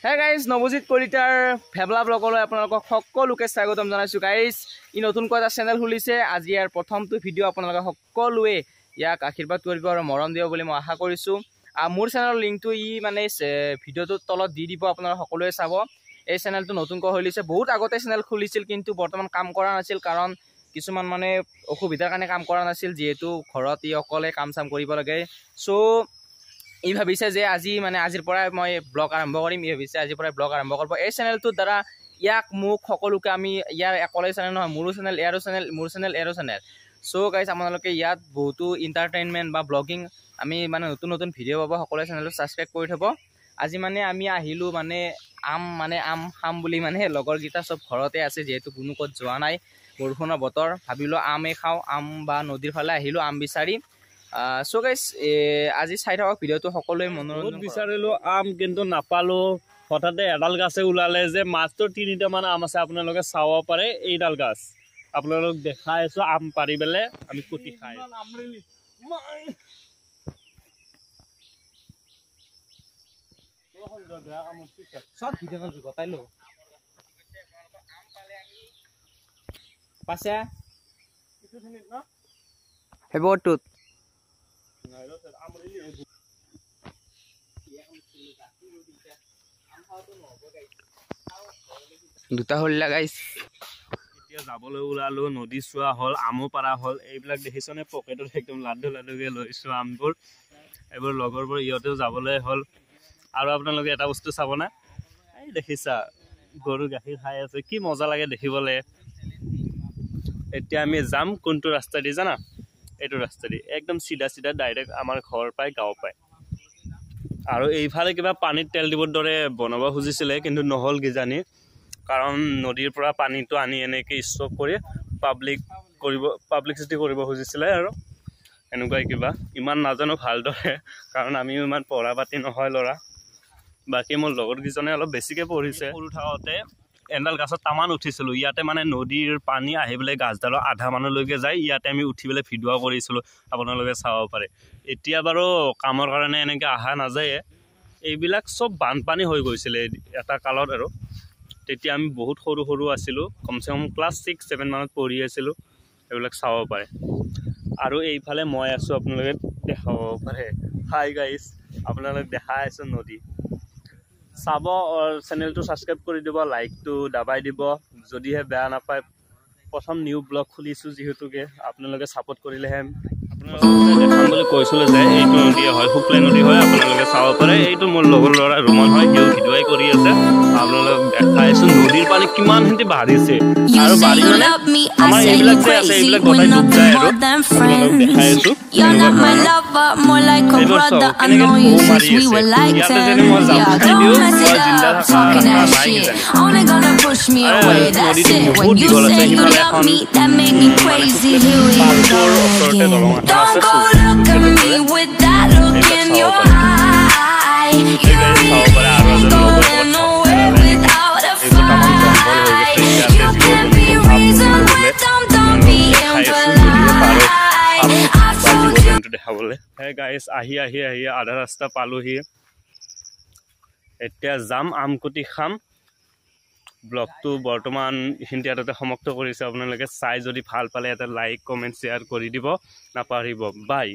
Hey guys, Nabajit কলিতাৰ ফেবলা ব্লগলৈ আপোনালোকক সকলোকে স্বাগতম জনাইছো গাইজ। ই নতুনকৈ এটা চেনেল খুলিছে। আজি ইয়াৰ প্ৰথমটো ভিডিঅ' আপোনালোকে সকলোৱে ইয়াক আশীৰ্বাদ কৰিব আৰু মৰম দিব বুলি মই আশা কৰিছো। মোৰ চেনেলৰ লিংকটো মানে ভিডিঅ'টোৰ তলত দি দিব, আপোনালোকে সকলোৱে চাব। এই চেনেলটো নতুনকৈ খুলিছে, বহুত আগতে চেনেল খুলিছিল কিন্তু বৰ্তমান কাম কৰা নাছিল, কাৰণ কিছুমান মানে অসুবিধাৰ কাৰণে কাম কৰা নাছিল, যিহেতু ঘৰত ই অকলে কাম চাম কৰিব লাগে। সো ই ভাবিছে যে আজিৰ পৰাই মই ব্লগ আৰম্ভ কৰিম। ই ভাবিছে আজিৰ পৰাই ব্লগ আৰম্ভ কৰিব। এই চেনেলটোৰ দ্বাৰা মোক সকলোকে আমি ইয়াৰ অকলে চেনেল নহয়, মোৰো চেনেল, এয়াৰো চেনেল, মোৰ চেনেল, এয়াৰো চেনেল। চ' গাইজ, আপোনালোকে ইয়াত বহুতো ইণ্টাৰটেইনমেণ্ট বা ব্লগিং আমি নতুন নতুন ভিডিঅ' পাব। সকলোৱে চেনেলটো ছাবস্ক্ৰাইব কৰি থ'ব। আজি আমি আহিলোঁ আম খাম বুলি, লগৰকেইটা চব ঘৰতে আছে, যিহেতু কোনো ক'ত যোৱা নাই, বৰষুণৰ বতৰ। ভাবিলোঁ আমেই খাওঁ, আম বা নদীৰ ফালে আহিলোঁ আম বিচাৰি। চ' গাইজ, আজি চাই থাকক ভিডিঅ'টো, সকলোৱে মনোৰঞ্জন বিচাৰিলো আম কিন্তু নাপালো। হঠাতে এডাল গাছে ওলালে যে মাত্ৰ 3টামান আম আছে, আপোনালোকে চাব পাৰে। এইডাল গাছ আপোনালোক দেখাই আছো, আম পাৰি পেলাই আমি কুটি খাই। দুটা হলিলা গাইজ। এতিয়া যাবলৈ ওলালো, নদী চোৱা হ'ল, আমো পাৰা হ'ল। এইবিলাক দেখিছনে, পকেটত একদম লাডু লাডুকে লৈছো আমবোৰ। এইবোৰ লগৰবোৰ ইহঁতেও যাবলৈ হ'ল। আৰু আপোনালোকে এটা বস্তু চাবনে, এই দেখিছা গৰু গাখীৰ খাই আছে, কি মজা লাগে দেখিবলৈ। এতিয়া আমি যাম কোনটো ৰাস্তা দি জানা? এইটো ৰাস্তা দি একদম চিধা চিধা ডাইৰেক্ট আমাৰ ঘৰ পাই, গাঁও পায়। আৰু এইফালে কিবা পানীত তেল দিবৰ দৰে বনাব খুজিছিলে, কিন্তু নহ'ল কিজানি, কাৰণ নদীৰ পৰা পানীটো আনি এনেকৈ ষ্টক কৰি পাব্লিচিটি কৰিব খুজিছিলে। আৰু এনেকুৱাই কিবা, ইমান নাজানো ভালদৰে, কাৰণ আমিও ইমান পঢ়া পাতি নহয় ল'ৰা। বাকী মোৰ লগৰকেইজনে অলপ বেছিকৈ পঢ়িছে। সৰু থাকোঁতে এডাল গাছত তামান উঠিছিলোঁ। ইয়াতে নদীৰ পানী আহি পেলাই গাছডালৰ আধা মানলৈকে যায়। ইয়াতে আমি উঠি পেলাই ভিডিঅ' কৰিছিলোঁ, আপোনালোকে চাব পাৰে। এতিয়া বাৰু কামৰ কাৰণে এনেকৈ অহা নাযায়ে। এইবিলাক চব বানপানী হৈ গৈছিলে এটা কালত। আৰু তেতিয়া আমি বহুত সৰু সৰু আছিলোঁ, কমচে কম ক্লাছ 6-7 মানত পঢ়ি আছিলোঁ। এইবিলাক চাব পাৰে। আৰু এইফালে মই আছোঁ, আপোনালোকে দেখাব পাৰে। হাই গাইজ, আপোনালোকে দেখাই আছোঁ নদী। চাব, চেনেলটো ছাবস্ক্ৰাইব কৰি দিব, লাইকটো দাবাই দিব যদিহে বেয়া নাপায়। প্ৰথম নিউ ব্লগ খুলিছোঁ যিহেতুকে, আপোনালোকে ছাপোৰ্ট কৰিলেহে। আপোনালোকে দেখাম বুলি কৈছিলোঁ যে এইটো নদীয়ে হয়, শুক্লাই নদী হয়, আপোনালোকে চাব পাৰে। এইটো মোৰ লগৰ ল'ৰা ৰুমন হয়, সিও ভিডিঅ'ই কৰি আছে। আপোনালোক দেখাইছোঁ নদীৰ পানী কিমান খিনি বাঢ়িছে। আৰু বাঢ়ি আমাৰ এইবিলাক যে আছে, এইবিলাক গতাই ডুব যায়। আৰু আপোনালোক দেখাই আছোঁ এনেকুৱা ধৰণৰ এইবোৰ চব কেনেকৈ ঢৌ মাৰি আছে। ইয়াতে যদি মই জাপ খাই দিওঁ, মই জিন্দা থকা নাই কিজানি। নদীটো বহুত দীঘল আছে। সিফালে এখন পাৰ্কৰ ওচৰতে দলং এখন আছে, চাব পাৰে। আৰু এজন লগৰ দেখাবলৈ। সেই গাইজ, আহি আধা ৰাস্তা পালোহি। এতিয়া যাম, আমকুটি খাম। ব্লগটো বৰ্তমান এইখিনিতে ইয়াতে সমাপ্ত কৰিছে। আপোনালোকে চাই যদি ভাল পালে এটা লাইক, কমেণ্ট, শ্বেয়াৰ কৰি দিব নাপাহৰিব। বাই।